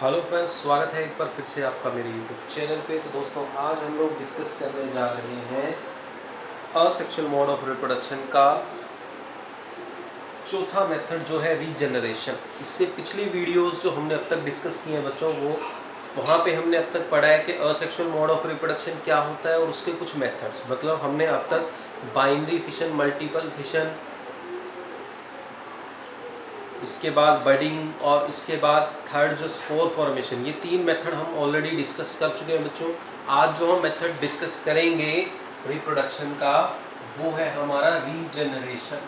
Hello friends, स्वागत है एक बार फिर से आपका मेरे यूट्यूब चैनल पे। तो दोस्तों, आज हम लोग डिस्कस करने जा रहे हैं असेक्सुअल मोड ऑफ रिप्रोडक्शन का चौथा मेथड जो है रीजनरेशन। इससे पिछली वीडियोस जो हमने अब तक डिस्कस की हैं बच्चों, वो वहाँ पे हमने अब तक पढ़ा है कि असेक्सुअल मोड ऑफ रिप्रोडक्शन क्या होता है और उसके कुछ मेथड्स। मतलब हमने अब तक बाइनरी फिशन, मल्टीपल फिशन, इसके बाद बडिंग और इसके बाद थर्ड जो स्पोर फॉर्मेशन, ये तीन मेथड हम ऑलरेडी डिस्कस कर चुके हैं बच्चों। आज जो हम मेथड डिस्कस करेंगे रिप्रोडक्शन का, वो है हमारा रीजनरेशन।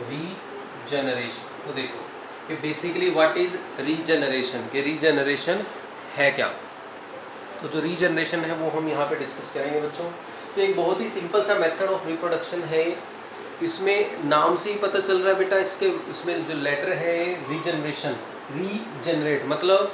रीजनरेशन तो देखो कि बेसिकली व्हाट इज रीजनरेशन, के रीजनरेशन है क्या। तो जो रीजनरेशन है वो हम यहाँ पे डिस्कस करेंगे बच्चों। तो एक बहुत ही सिंपल सा मेथड ऑफ रिप्रोडक्शन है। इसमें नाम से ही पता चल रहा है बेटा, इसमें जो लेटर है रीजनरेशन, रीजनरेट मतलब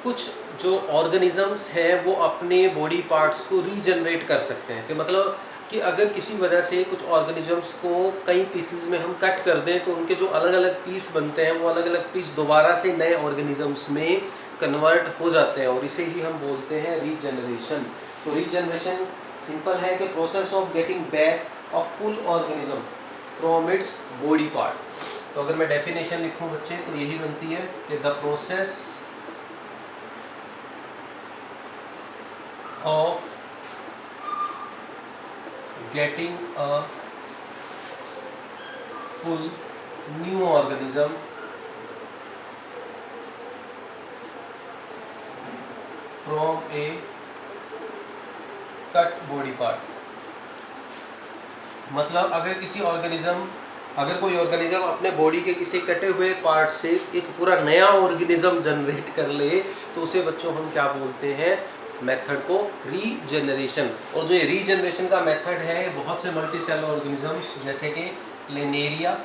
कुछ जो ऑर्गेनिजम्स हैं वो अपने बॉडी पार्ट्स को रीजनरेट कर सकते हैं। कि मतलब कि अगर किसी वजह से कुछ ऑर्गेनिजम्स को कई पीसेस में हम कट कर दें तो उनके जो अलग अलग पीस बनते हैं वो अलग अलग पीस दोबारा से नए ऑर्गेनिजम्स में कन्वर्ट हो जाते हैं, और इसे ही हम बोलते हैं रीजनरेशन। तो रीजनरेशन सिंपल है कि process of getting back a full organism from its body part. तो अगर मैं डेफिनेशन लिखूं बच्चे तो यही बनती है कि the process of getting a full new organism from A cut body part. मतलब अगर कोई ऑर्गेनिज्म अपने बॉडी के किसी कटे हुए पार्ट से एक पूरा नया ऑर्गेनिज्म जनरेट कर ले तो उसे बच्चों हम क्या बोलते हैं, मेथड को रीजनरेशन। और जो ये रीजनरेशन का मेथड है, बहुत से मल्टी सेल ऑर्गेनिजम्स जैसे कि प्लेनेरिया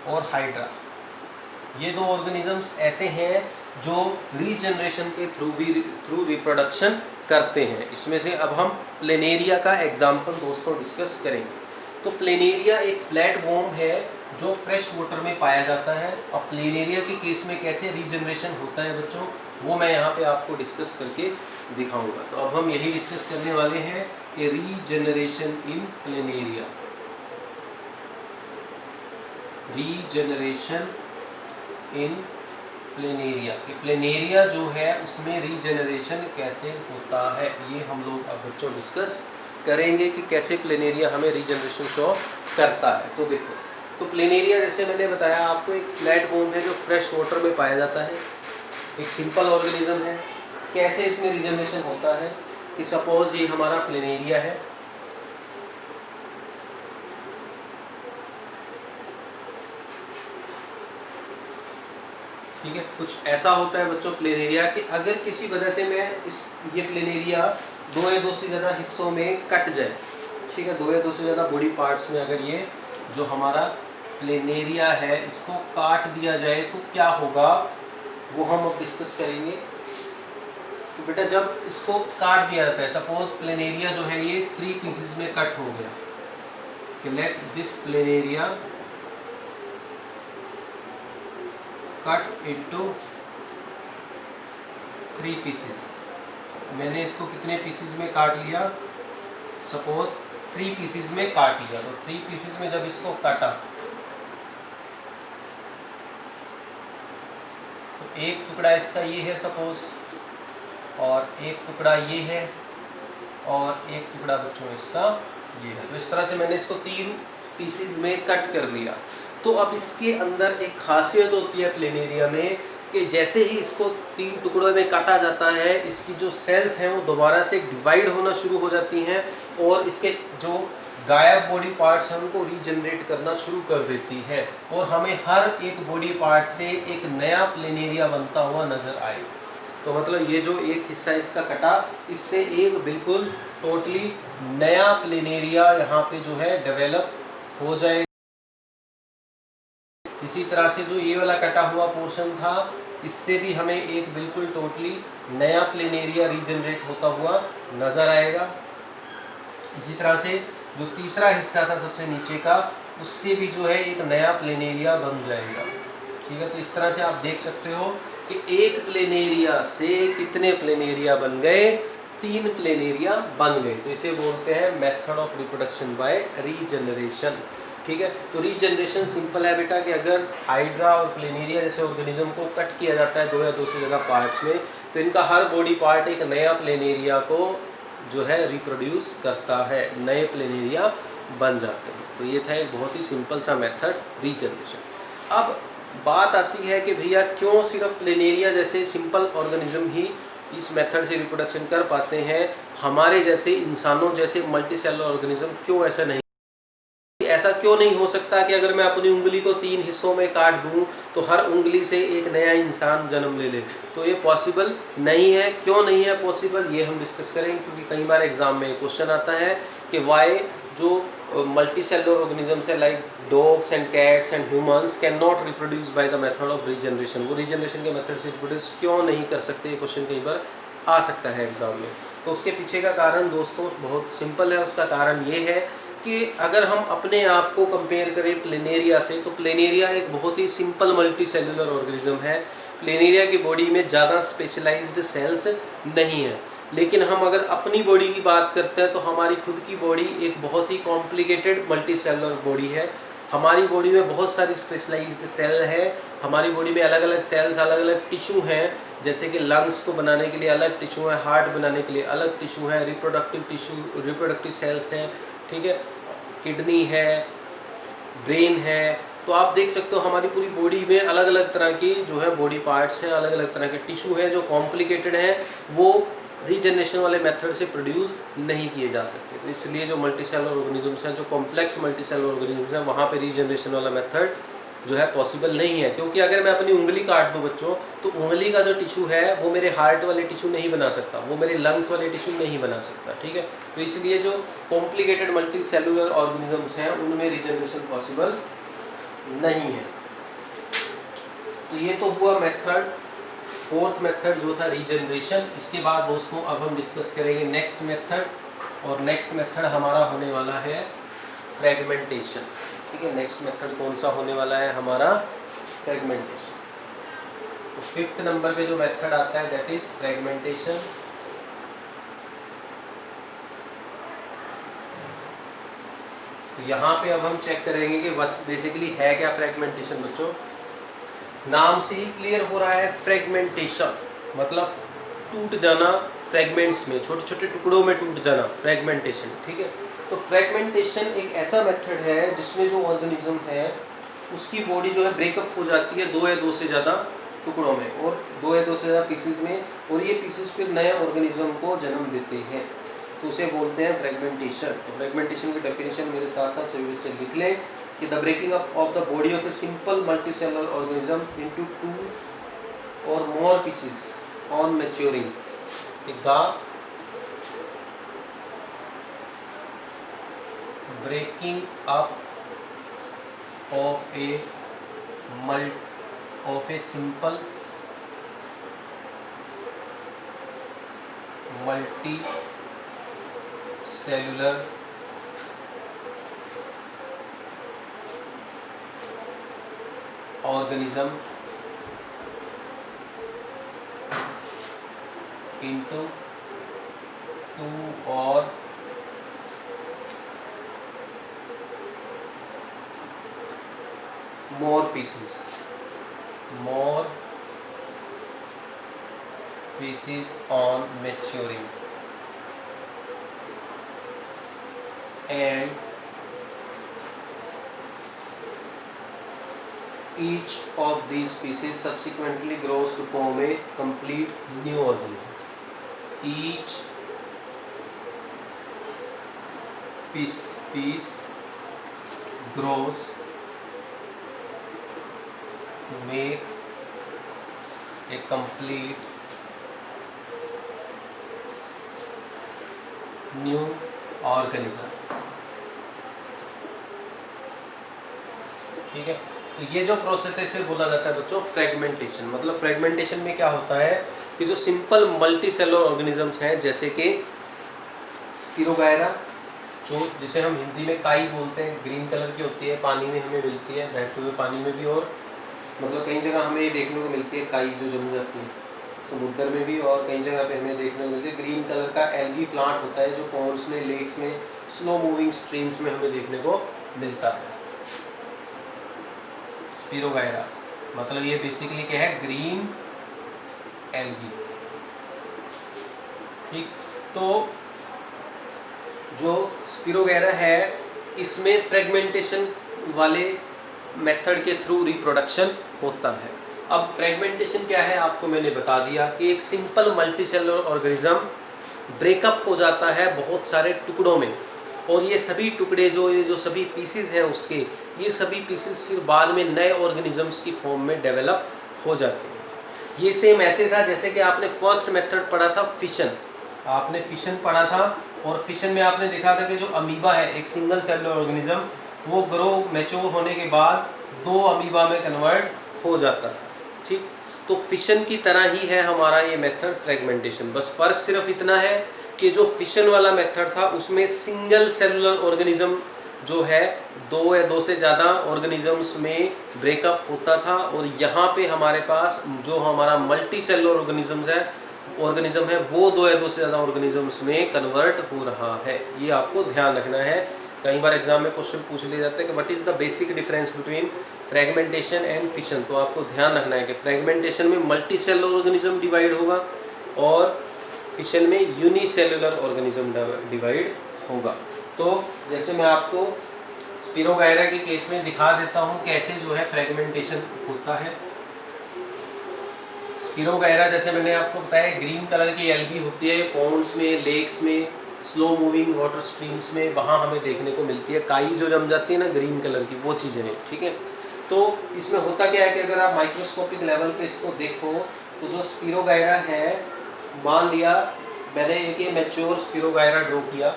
और हाइड्रा, ये दो ऑर्गेनिजम्स ऐसे हैं जो रीजनरेशन के थ्रू रिप्रोडक्शन करते हैं। इसमें से अब हम प्लेनेरिया का एग्जाम्पल दोस्तों डिस्कस करेंगे। तो प्लेनेरिया एक फ्लैट वॉर्म है जो फ्रेश वाटर में पाया जाता है। और प्लेनेरिया के केस में कैसे रीजनरेशन होता है बच्चों, वो मैं यहाँ पे आपको डिस्कस करके दिखाऊंगा। तो अब हम यही डिस्कस करने वाले हैं कि regeneration in planaria. Regeneration in planaria, planaria जो है उसमें रीजनरेशन कैसे होता है, ये हम लोग अब बच्चों डिस्कस करेंगे कि कैसे प्लेनेरिया हमें रीजनरेशन शो करता है। तो देखो, तो प्लेनेरिया जैसे मैंने बताया आपको, एक फ्लैट वॉर्म है जो फ्रेश वाटर में पाया जाता है, एक सिंपल ऑर्गेनिज्म है। कैसे इसमें रीजनरेशन होता है कि सपोज ये हमारा प्लेनेरिया है, ठीक है। कुछ ऐसा होता है बच्चों प्लेनेरिया कि अगर किसी वजह से ये प्लेनेरिया दो या दो से ज़्यादा हिस्सों में कट जाए, ठीक है, दो या दो से ज़्यादा बॉडी पार्ट्स में अगर ये जो हमारा प्लेनेरिया है इसको काट दिया जाए तो क्या होगा, वो हम अब डिस्कस करेंगे। तो बेटा जब इसको काट दिया जाता है, सपोज प्लेनेरिया जो है ये 3 पीसेस में कट हो गया, कि let this planaria cut into 3 pieces. मैंने इसको कितने पीसेस में काट लिया, सपोज 3 पीसेस में काट लिया। तो 3 पीसेस में जब इसको काटा तो एक टुकड़ा इसका ये है सपोज, और एक टुकड़ा ये है, और एक टुकड़ा बच्चों इसका ये है। तो इस तरह से मैंने इसको 3 पीसेस में कट कर लिया। तो अब इसके अंदर एक खासियत होती है प्लेनेरिया में कि जैसे ही इसको 3 टुकड़ों में काटा जाता है, इसकी जो सेल्स हैं वो दोबारा से डिवाइड होना शुरू हो जाती हैं, और इसके जो गायब बॉडी पार्ट्स हैं उनको रीजनरेट करना शुरू कर देती है, और हमें हर एक बॉडी पार्ट से एक नया प्लेनेरिया बनता हुआ नजर आए। तो मतलब ये जो एक हिस्सा इसका कटा, इससे एक बिल्कुल टोटली नया प्लेनेरिया यहाँ पे जो है डेवलप हो जाए। इसी तरह से जो ये वाला कटा हुआ पोर्शन था, इससे भी हमें एक बिल्कुल टोटली नया प्लेनेरिया रीजनरेट होता हुआ नजर आएगा। इसी तरह से जो तीसरा हिस्सा था सबसे नीचे का, उससे भी जो है एक नया प्लेनेरिया बन जाएगा। ठीक है, तो इस तरह से आप देख सकते हो कि एक प्लेनेरिया से कितने प्लेनेरिया बन गए, 3 प्लेनेरिया बन गए। तो इसे बोलते हैं method of reproduction by regeneration. ठीक है, तो रीजनरेशन सिंपल है बेटा कि अगर हाइड्रा और प्लेनेरिया जैसे ऑर्गेनिज्म को कट किया जाता है 2 या 2 से ज़्यादा पार्ट्स में, तो इनका हर बॉडी पार्ट एक नया प्लेनेरिया को जो है रिप्रोड्यूस करता है, नए प्लेनेरिया बन जाते हैं। तो ये था एक बहुत ही सिंपल सा मेथड रीजनरेशन। अब बात आती है कि भैया क्यों सिर्फ प्लेनेरिया जैसे सिंपल ऑर्गेनिज्म ही इस मेथड से रिप्रोडक्शन कर पाते हैं, हमारे जैसे इंसानों जैसे मल्टीसेलुलर ऑर्गेनिज्म क्यों ऐसा नहीं, ऐसा क्यों नहीं हो सकता कि अगर मैं अपनी उंगली को 3 हिस्सों में काट दूं तो हर उंगली से एक नया इंसान जन्म ले ले। तो ये पॉसिबल नहीं है। क्यों नहीं है पॉसिबल, ये हम डिस्कस करेंगे, क्योंकि कई बार एग्जाम में क्वेश्चन आता है कि वाई जो मल्टी सेलुलर ऑर्गेनिजम्स है like dogs and cats and humans can not reproduce by the method of regeneration, वो रीजनरेशन के मेथड से रिप्रोड्यूस क्यों नहीं कर सकते, ये क्वेश्चन कई बार आ सकता है एग्जाम में। तो उसके पीछे का कारण दोस्तों बहुत सिंपल है। उसका कारण ये है कि अगर हम अपने आप को कंपेयर करें प्लेनेरिया से, तो प्लेनेरिया एक बहुत ही सिंपल मल्टी सेलुलर ऑर्गेनिज्म है। प्लेनेरिया की बॉडी में ज़्यादा स्पेशलाइज्ड सेल्स नहीं है। लेकिन हम अगर अपनी बॉडी की बात करते हैं तो हमारी खुद की बॉडी एक बहुत ही कॉम्प्लिकेटेड मल्टी सेलुलर बॉडी है। हमारी बॉडी में बहुत सारी स्पेशलाइज्ड सेल है। हमारी बॉडी में अलग अलग सेल्स, अलग अलग टिश्यू हैं, जैसे कि लंग्स को बनाने के लिए अलग टिश्यू है, हार्ट बनाने के लिए अलग टिश्यू है, रिप्रोडक्टिव टिश्यू, रिप्रोडक्टिव सेल्स हैं, ठीक है, किडनी है, ब्रेन है। तो आप देख सकते हो हमारी पूरी बॉडी में अलग अलग तरह की जो है बॉडी पार्ट्स हैं, अलग अलग तरह के टिश्यू हैं जो कॉम्प्लिकेटेड हैं, वो रीजनरेशन वाले मेथड से प्रोड्यूस नहीं किए जा सकते। तो इसलिए जो मल्टी सेलुलर ऑर्गेनिजम्स हैं, जो कॉम्प्लेक्स मल्टी सेलुलर ऑर्गेनिजम्स हैं, वहाँ पे रीजनरेशन वाला मेथड जो है पॉसिबल नहीं है। क्योंकि अगर मैं अपनी उंगली काट दूं बच्चों, तो उंगली का जो टिश्यू है वो मेरे हार्ट वाले टिश्यू नहीं बना सकता, वो मेरे लंग्स वाले टिश्यू नहीं बना सकता। ठीक है, तो इसलिए जो कॉम्प्लिकेटेड मल्टी सेलुलर ऑर्गेनिजम्स हैं उनमें रीजनरेशन पॉसिबल नहीं है। तो ये तो हुआ मेथड, फोर्थ मेथड जो था रीजनरेशन। इसके बाद दोस्तों अब हम डिस्कस करेंगे नेक्स्ट मेथड, और नेक्स्ट मेथड हमारा होने वाला है फ्रेगमेंटेशन। ठीक है, नेक्स्ट मेथड कौन सा होने वाला है हमारा, फ्रेगमेंटेशन। तो 5th नंबर पे जो मेथड आता है दैट इज फ्रेगमेंटेशन। तो यहाँ पे अब हम चेक करेंगे कि बस बेसिकली है क्या फ्रेगमेंटेशन। बच्चों नाम से ही क्लियर हो रहा है, फ्रेगमेंटेशन मतलब टूट जाना, फ्रेगमेंट्स में, छोटे छोटे टुकड़ों में टूट जाना, फ्रेगमेंटेशन। ठीक है, तो फ्रेगमेंटेशन एक ऐसा मेथड है जिसमें जो ऑर्गेनिज्म है उसकी बॉडी जो है ब्रेकअप हो जाती है 2 या 2 से ज़्यादा टुकड़ों में, और 2 या 2 से ज़्यादा पीसेज में, और ये पीसेज फिर नए ऑर्गेनिज्म को जन्म देते हैं। तो उसे बोलते हैं फ्रेगमेंटेशन। तो फ्रेगमेंटेशन की डेफिनेशन मेरे साथ साथ सभी बच्चे लिख लें कि the breaking up of the body of a simple multicellular organism into 2 और more pieces on maturing. The breaking up of a simple multi-cellular organism into 2 or more pieces on maturing, and each of these pieces subsequently grows to form a complete new organism. Each piece grows to make a complete new organism। ठीक है, तो ये जो process है इसे बोला जाता है बच्चों फ्रेगमेंटेशन। मतलब फ्रेगमेंटेशन में क्या होता है कि जो सिंपल मल्टी सेलुलर ऑर्गेनिजम्स हैं जैसे कि स्पिरोगायरा, जो जिसे हम हिंदी में काई बोलते हैं, ग्रीन कलर की होती है, पानी में हमें मिलती है, बहते हुए पानी में भी, और मतलब कई जगह हमें ये देखने को मिलती है काई जो जम जाती है समुद्र में भी, और कई जगह पे हमें देखने को मिलती है। ग्रीन कलर का एल्गी प्लांट होता है जो पॉन्ड्स में, लेक्स में, स्लो मूविंग स्ट्रीम्स में हमें देखने को मिलता है। स्पिरोगायरा मतलब ये बेसिकली क्या है, ग्रीन एल्गी। ठीक, तो जो स्पिरोगायरा है इसमें फ्रेगमेंटेशन वाले मेथड के थ्रू रिप्रोडक्शन होता है। अब फ्रेगमेंटेशन क्या है आपको मैंने बता दिया कि एक सिंपल मल्टीसेलुलर ऑर्गेनिज्म ब्रेकअप हो जाता है बहुत सारे टुकड़ों में, और ये सभी टुकड़े जो सभी पीसेस हैं उसके, ये सभी पीसेस फिर बाद में नए ऑर्गेनिजम्स की फॉर्म में डेवलप हो जाते हैं। ये सेम ऐसे था जैसे कि आपने फर्स्ट मेथड पढ़ा था फिशन, आपने फिशन पढ़ा था, और फिशन में आपने देखा था कि जो अमीबा है एक सिंगल सेलुलर ऑर्गेनिज्म, वो ग्रो मैच्योर होने के बाद 2 अमीबा में कन्वर्ट हो जाता था। ठीक, तो फिशन की तरह ही है हमारा ये मेथड फ्रेगमेंटेशन, बस फ़र्क सिर्फ इतना है कि जो फिशन वाला मेथड था उसमें सिंगल सेलुलर ऑर्गेनिज्म जो है 2 या 2 से ज़्यादा ऑर्गेनिजम्स में ब्रेकअप होता था, और यहाँ पे हमारे पास जो हमारा मल्टी सेलुलर ऑर्गेनिज्म है वो 2 या 2 से ज़्यादा ऑर्गेनिजम्स में कन्वर्ट हो रहा है। ये आपको ध्यान रखना है। कई बार एग्जाम में क्वेश्चन पूछ लिए जाते हैं कि what is the basic difference between fragmentation and fission, तो आपको ध्यान रखना है कि फ्रेगमेंटेशन में मल्टी सेलुलर ऑर्गेनिज्म डिवाइड होगा और फिशन में यूनिसेलुलर ऑर्गेनिज्म डिवाइड होगा। तो जैसे मैं आपको स्पिरोगायरा के केस में दिखा देता हूँ कैसे जो है फ्रेगमेंटेशन होता है। स्पिरोगायरा जैसे मैंने आपको बताया ग्रीन कलर की एल्गी होती है, पॉन्ड्स में, लेक्स में, स्लो मूविंग वाटर स्ट्रीम्स में, वहाँ हमें देखने को मिलती है। काई जो जम जाती है ना ग्रीन कलर की, वो चीज़ें हैं। ठीक है, तो इसमें होता क्या है कि अगर आप माइक्रोस्कोपिक लेवल पे इसको देखो तो जो स्पिरोगायरा है, मान लिया मैंने एक मैच्योर स्पिरोगायरा ड्रॉ किया,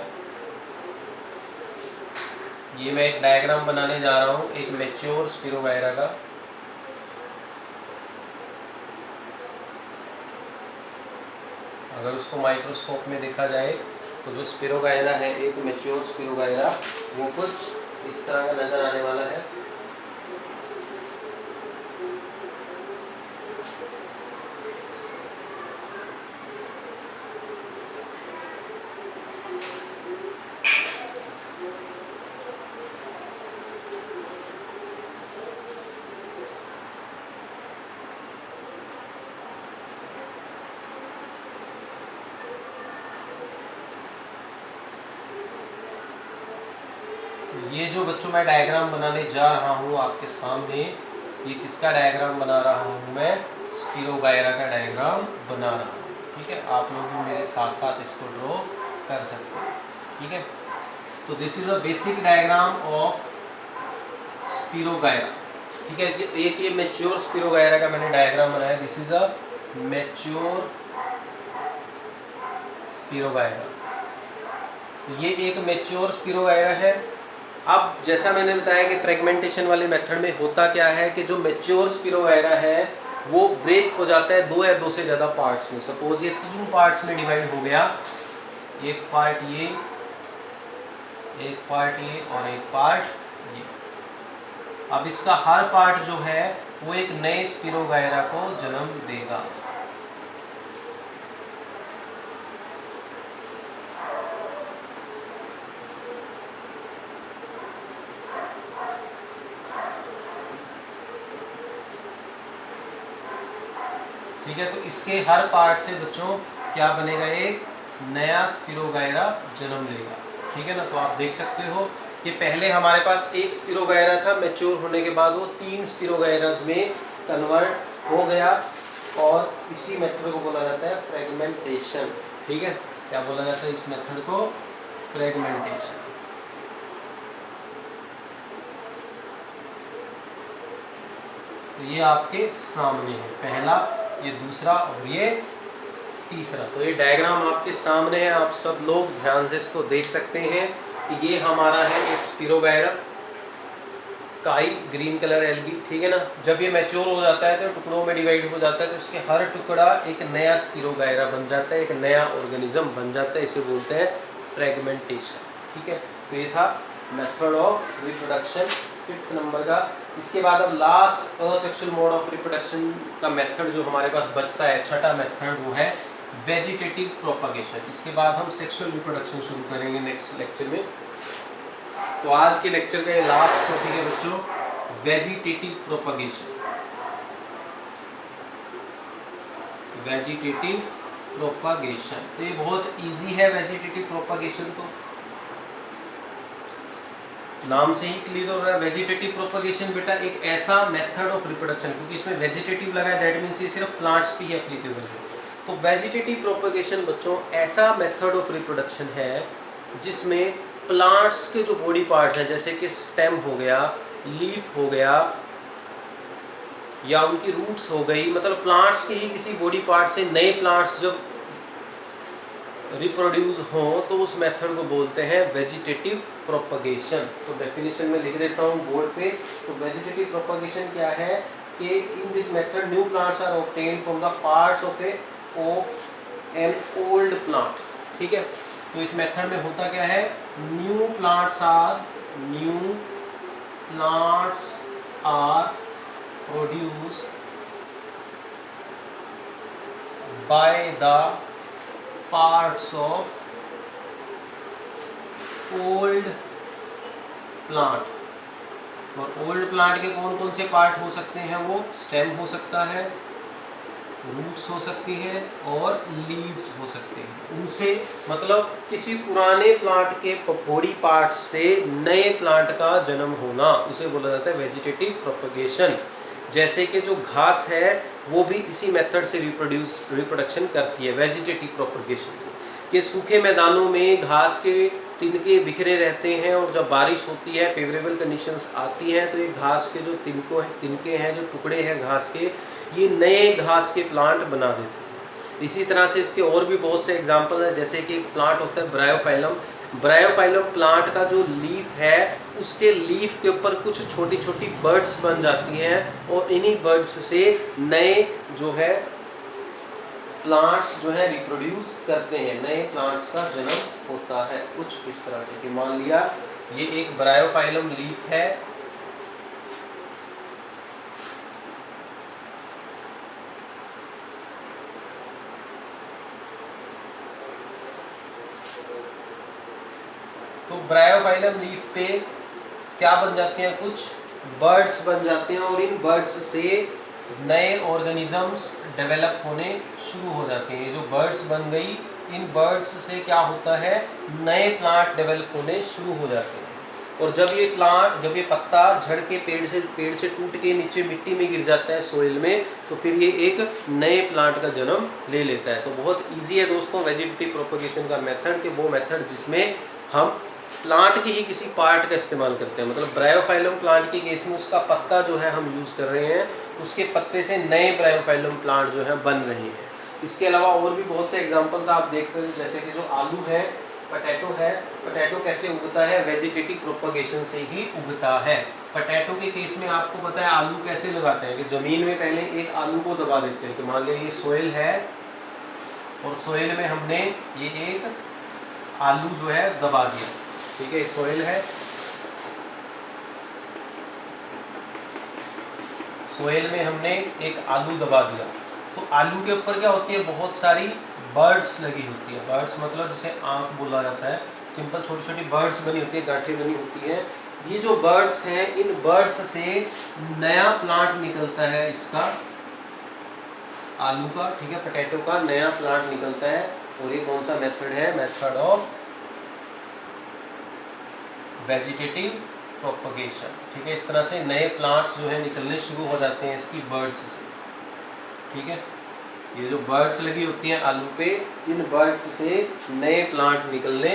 ये मैं एक डायग्राम बनाने जा रहा हूँ एक मैच्योर स्पिरोगायरा का। अगर उसको माइक्रोस्कोप में देखा जाए तो जो स्पिरोगायरा है एक मैच्योर स्पिरोगायरा वो कुछ इस तरह का नज़र आने वाला है। ये जो बच्चों मैं डायग्राम बनाने जा रहा हूँ आपके सामने, ये किसका डायग्राम बना रहा हूँ मैं, स्पिरोगायरा का डायग्राम बना रहा हूँ। ठीक है, आप लोग भी मेरे साथ साथ इसको ड्रॉ कर सकते हैं। ठीक है, तो this is a basic diagram of spirogyra. ठीक है, एक ये मैच्योर स्पिरोगायरा का मैंने डायग्राम बनाया, दिस इज अ मैच्योर स्पिरोगायरा। ये एक मैच्योर स्पिरोगायरा है। अब जैसा मैंने बताया कि फ्रेगमेंटेशन वाले मेथड में होता क्या है कि जो मैच्योर स्पिरोगायरा है वो ब्रेक हो जाता है 2 या 2 से ज़्यादा पार्ट्स में। सपोज ये 3 पार्ट्स में डिवाइड हो गया, एक पार्ट ये, एक पार्ट ये और एक पार्ट ये। अब इसका हर पार्ट जो है वो एक नए स्पिरोगायरा को जन्म देगा। ठीक है, तो इसके हर पार्ट से बच्चों क्या बनेगा, एक नया स्पिरोगायरा जन्म लेगा। ठीक है ना, तो आप देख सकते हो कि पहले हमारे पास एक स्पिरोगायरा था, मैच्योर होने के बाद वो 3 स्पिरोगायरास में कन्वर्ट हो गया, और इसी मेथड को बोला जाता है फ्रेगमेंटेशन। ठीक है, क्या बोला जाता है इस मेथड को, फ्रेगमेंटेशन। तो ये आपके सामने है, पहला, ये दूसरा और ये तीसरा। तो ये डायग्राम आपके सामने है, आप सब लोग ध्यान से इसको देख सकते हैं कि ये हमारा है एक स्पिरोगायरा, काई ग्रीन कलर एल्गी। ठीक है ना, जब ये मैच्योर हो जाता है तो टुकड़ों में डिवाइड हो जाता है, तो इसके हर टुकड़ा एक नया स्पिरोगायरा बन जाता है, एक नया ऑर्गेनिज्म बन जाता है, इसे बोलते हैं फ्रेगमेंटेशन। ठीक है, तो ये था method of reproduction 5th number का। इसके बाद अब last asexual mode of reproduction का मेथड जो हमारे पास बचता है, छठा मेथड, वो है वेजिटेटिव प्रोपगेशन। इसके बाद हम सेक्सुअल रिप्रोडक्शन शुरू करेंगे नेक्स्ट लेक्चर में। तो आज के लेक्चर का ये लास्ट टॉपिक है बच्चों, वेजिटेटिव प्रोपगेशन। वेजिटेटिव प्रोपगेशन तो ये बहुत इजी है। वेजिटेटिव प्रोपगेशन तो नाम से ही क्लियर हो रहा है। वेजिटेटिव प्रोपगेशन बेटा एक ऐसा मेथड ऑफ रिप्रोडक्शन, क्योंकि इसमें वेजिटेटिव लगा है, दैट मीन्स ये सिर्फ प्लांट्स पे ही एप्लीकेबल है। तो वेजिटेटिव प्रोपगेशन बच्चों ऐसा मेथड ऑफ रिप्रोडक्शन है जिसमें प्लांट्स के जो बॉडी पार्ट्स हैं, जैसे कि स्टेम हो गया, लीफ हो गया, या उनकी रूट्स हो गई, मतलब प्लांट्स के ही किसी बॉडी पार्ट से नए प्लांट्स जब रिप्रोड्यूस हो तो उस मेथड को बोलते हैं वेजिटेटिव प्रोपगेशन। तो डेफिनेशन में लिख देता हूँ बोर्ड पे। तो वेजिटेटिव प्रोपगेशन क्या है कि in this method new plants are obtained from the parts of an old plant. ठीक है, तो इस मेथड में होता क्या है, new plants are produce by the parts of old plant. और ओल्ड प्लांट के कौन कौन से पार्ट हो सकते हैं, वो स्टेम हो सकता है, रूट्स हो सकती है और लीव्स हो सकते हैं। उनसे मतलब किसी पुराने प्लांट के बॉडी पार्ट से नए प्लांट का जन्म होना, उसे बोला जाता है वेजिटेटिव प्रोपगेशन। जैसे कि जो घास है वो भी इसी मेथड से रिप्रोडक्शन करती है, वेजिटेटिव प्रोपगेशन से। कि सूखे मैदानों में घास के तिनके बिखरे रहते हैं और जब बारिश होती है, फेवरेबल कंडीशंस आती हैं, तो ये घास के जो तिनके हैं, जो टुकड़े हैं घास के, ये नए घास के प्लांट बना देते हैं। इसी तरह से इसके और भी बहुत से एग्जाम्पल हैं, जैसे कि एक प्लांट होता है ब्रायोफाइलम। ब्रायोफाइलम प्लांट का जो लीफ है, उसके लीफ के ऊपर कुछ छोटी छोटी बर्ड्स बन जाती हैं और इन्हीं बर्ड्स से नए जो है प्लांट्स जो है रिप्रोड्यूस करते हैं, नए प्लांट्स का जन्म होता है। कुछ इस तरह से कि मान लिया ये एक ब्रायोफाइलम लीफ है, तो ब्रायोफाइलम लीफ पे क्या बन जाते हैं, कुछ बर्ड्स बन जाते हैं और इन बर्ड्स से नए ऑर्गेनिजम्स डेवलप होने शुरू हो जाते हैं। ये जो बर्ड्स बन गई, इन बर्ड्स से क्या होता है, नए प्लांट डेवलप होने शुरू हो जाते हैं। और जब ये पत्ता झड़ के पेड़ से टूट के नीचे मिट्टी में गिर जाता है, सोइल में, तो फिर ये एक नए प्लांट का जन्म ले लेता है। तो बहुत ईजी है दोस्तों वेजिटेटिव प्रोपगेशन का मेथड, कि वो मेथड जिसमें हम प्लांट के ही किसी पार्ट का इस्तेमाल करते हैं। मतलब ब्रायोफाइलम प्लांट के केस में उसका पत्ता जो है हम यूज़ कर रहे हैं, उसके पत्ते से नए ब्रायोफाइलम प्लांट जो है बन रहे हैं। इसके अलावा और भी बहुत से एग्जांपल्स आप देखते हैं, जैसे कि जो आलू है, पोटैटो है। पोटैटो कैसे उगता है, वेजिटेटिव प्रोपगेशन से ही उगता है। पोटैटो के केस में आपको पता है आलू कैसे लगाते हैं, कि ज़मीन में पहले एक आलू को दबा देते हैं। कि मान लीजिए ये सोइल है और सोइल में हमने ये एक आलू जो है दबा दिया। ठीक है, सोइल है, सोइल में हमने एक आलू दबा दिया, तो आलू के ऊपर क्या होती है, बहुत सारी बर्ड्स लगी होती है। बर्ड्स मतलब जिसे आंख बोला जाता है, सिंपल छोटी छोटी बर्ड्स बनी होती है, गांठें बनी होती हैं। ये जो बर्ड्स हैं, इन बर्ड्स से नया प्लांट निकलता है, इसका आलू का, ठीक है, पोटैटो का नया प्लांट निकलता है। और ये कौन सा मेथड है, मेथड ऑफ वेजिटेटिव प्रोपगेशन। ठीक है, इस तरह से नए प्लांट्स जो है निकलने शुरू हो जाते हैं इसकी बर्ड्स से। ठीक है, ये जो बर्ड्स लगी होती हैं आलू पे, इन बर्ड्स से नए प्लांट निकलने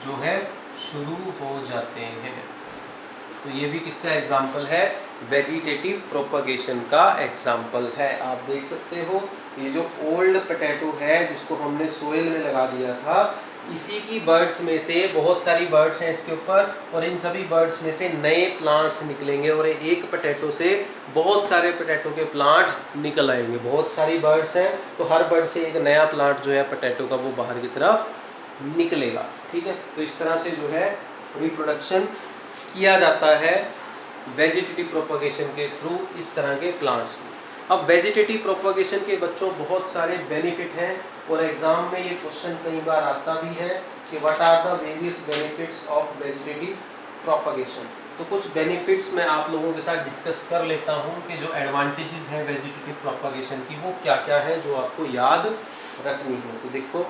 जो है शुरू हो जाते हैं। तो ये भी किसका एग्जाम्पल है, वेजिटेटिव प्रोपगेशन का एग्जाम्पल है। आप देख सकते हो ये जो ओल्ड पोटैटो है जिसको हमने सोइल में लगा दिया था, इसी की बर्ड्स में से बहुत सारी बर्ड्स हैं इसके ऊपर, और इन सभी बर्ड्स में से नए प्लांट्स निकलेंगे और एक पोटैटो से बहुत सारे पोटैटो के प्लांट निकल आएंगे। बहुत सारी बर्ड्स हैं तो हर बर्ड से एक नया प्लांट जो है पोटैटो का वो बाहर की तरफ निकलेगा। ठीक है, तो इस तरह से जो है रिप्रोडक्शन किया जाता है वेजिटेटिव प्रोपगेशन के थ्रू इस तरह के प्लांट्स में। अब वेजिटेटिव प्रोपगेशन के बच्चों बहुत सारे बेनिफिट हैं और एग्जाम में ये क्वेश्चन कई बार आता भी है कि what are the various benefits of vegetative propagation. तो कुछ बेनिफिट्स मैं आप लोगों के साथ डिस्कस कर लेता हूँ कि जो एडवांटेजेस हैं वेजिटेटिव प्रोपगेशन की वो क्या क्या है जो आपको याद रखनी है। तो देखो,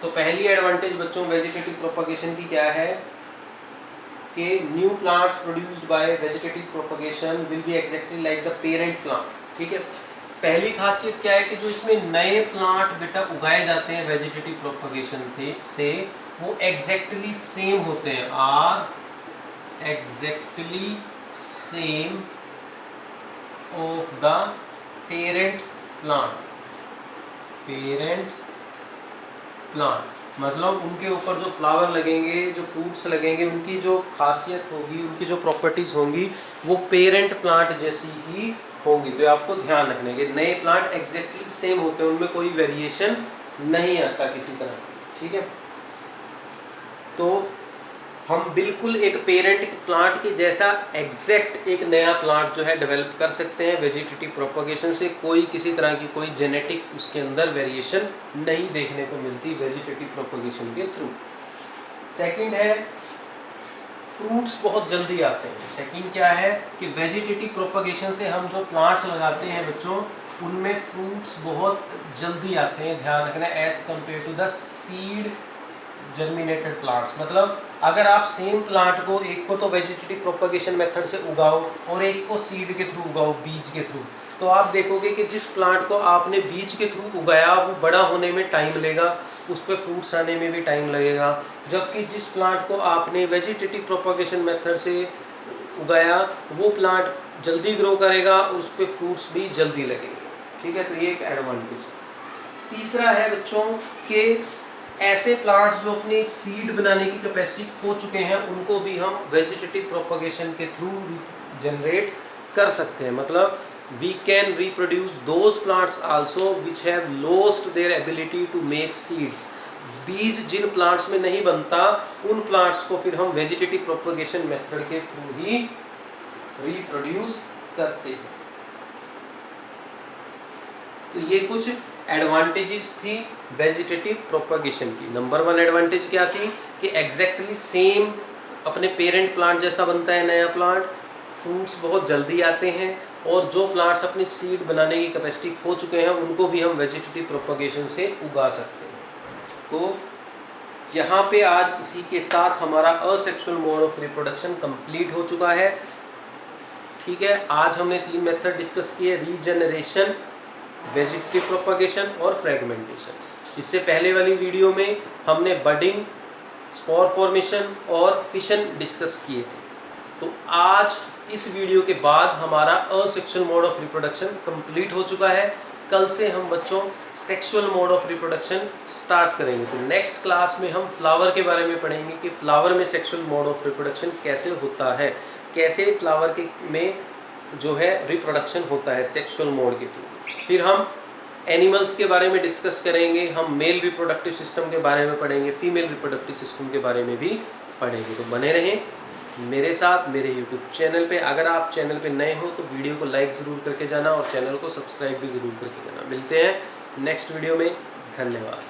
तो पहली एडवांटेज बच्चों वेजिटेटिव प्रोपगेशन की क्या है कि new plants produced by vegetative propagation will be exactly like the parent plant. ठीक है, पहली खासियत क्या है कि जो इसमें नए प्लांट बेटा उगाए जाते हैं वेजिटेटिव प्रोपगेशन से वो एग्जैक्टली सेम होते हैं, are exactly same of the parent plant. मतलब उनके ऊपर जो फ्लावर लगेंगे, जो फ्रूट्स लगेंगे, उनकी जो खासियत होगी, उनकी जो प्रॉपर्टीज होंगी वो पेरेंट प्लांट जैसी ही होंगी। तो आपको ध्यान रखने के नए प्लांट एग्जैक्टली सेम होते हैं, उनमें कोई वेरिएशन नहीं आता किसी तरह। ठीक है, तो हम बिल्कुल एक पेरेंट प्लांट के जैसा एग्जैक्ट एक नया प्लांट जो है डेवलप कर सकते हैं वेजिटेटिव प्रोपगेशन से। कोई किसी तरह की कोई जेनेटिक उसके अंदर वेरिएशन नहीं देखने को मिलती वेजिटेटिव प्रोपगेशन के थ्रू। सेकंड है फ्रूट्स बहुत जल्दी आते हैं। सेकंड क्या है कि वेजिटेटिव प्रोपगेशन से हम जो प्लांट्स लगाते हैं बच्चों उनमें फ्रूट्स बहुत जल्दी आते हैं, ध्यान रखना, as compare to the seed germinated plants. मतलब अगर आप सेम प्लांट को एक को तो वेजिटेटिव प्रोपगेशन मेथड से उगाओ और एक को सीड के थ्रू उगाओ, बीज के थ्रू, तो आप देखोगे कि जिस प्लांट को आपने बीज के थ्रू उगाया वो बड़ा होने में टाइम लगेगा, उस पर फ्रूट्स आने में भी टाइम लगेगा। जबकि जिस प्लांट को आपने वेजिटेटिव प्रोपगेशन मेथड से उगाया वो प्लांट जल्दी ग्रो करेगा, उस पर फ्रूट्स भी जल्दी लगेंगे। ठीक है, तो ये एक एडवांटेज। तीसरा है बच्चों कि ऐसे प्लांट्स जो अपनी सीड बनाने की कैपेसिटी खो चुके हैं उनको भी हम वेजिटेटिव प्रोपगेशन के थ्रू जनरेट कर सकते हैं। मतलब we can reproduce those plants also which have lost their ability to make seeds. बीज जिन प्लांट्स में नहीं बनता उन प्लांट्स को फिर हम वेजिटेटिव प्रोपगेशन मेथड के थ्रू ही रिप्रोड्यूस करते हैं। तो ये कुछ एडवांटेजेस थी वेजिटेटिव प्रोपगेशन की। नंबर 1 एडवांटेज क्या थी कि एग्जैक्टली सेम अपने पेरेंट प्लांट जैसा बनता है नया प्लांट, फ्रूट्स बहुत जल्दी आते हैं और जो प्लांट्स अपनी सीड बनाने की कैपेसिटी खो चुके हैं उनको भी हम वेजिटेटिव प्रोपगेशन से उगा सकते हैं। तो यहाँ पे आज इसी के साथ हमारा asexual mode of reproduction complete हो चुका है। ठीक है, आज हमने 3 मेथड डिस्कस किए, रीजनरेशन, वेजिटेटिव प्रोपगेशन और फ्रेगमेंटेशन। इससे पहले वाली वीडियो में हमने बडिंग, स्पोर फॉर्मेशन और फिशन डिस्कस किए थे। तो आज इस वीडियो के बाद हमारा asexual mode of reproduction complete हो चुका है। कल से हम बच्चों sexual mode of reproduction start करेंगे। तो नेक्स्ट क्लास में हम फ्लावर के बारे में पढ़ेंगे कि फ्लावर में सेक्सुअल मोड ऑफ रिप्रोडक्शन कैसे होता है, कैसे फ्लावर के में जो है रिप्रोडक्शन होता है सेक्सुअल मोड के थ्रू। फिर हम एनिमल्स के बारे में डिस्कस करेंगे, हम मेल रिप्रोडक्टिव सिस्टम के बारे में पढ़ेंगे, फीमेल रिप्रोडक्टिव सिस्टम के बारे में भी पढ़ेंगे। तो बने रहें मेरे साथ मेरे YouTube चैनल पे। अगर आप चैनल पे नए हो तो वीडियो को लाइक ज़रूर करके जाना और चैनल को सब्सक्राइब भी ज़रूर करके जाना। मिलते हैं नेक्स्ट वीडियो में, धन्यवाद।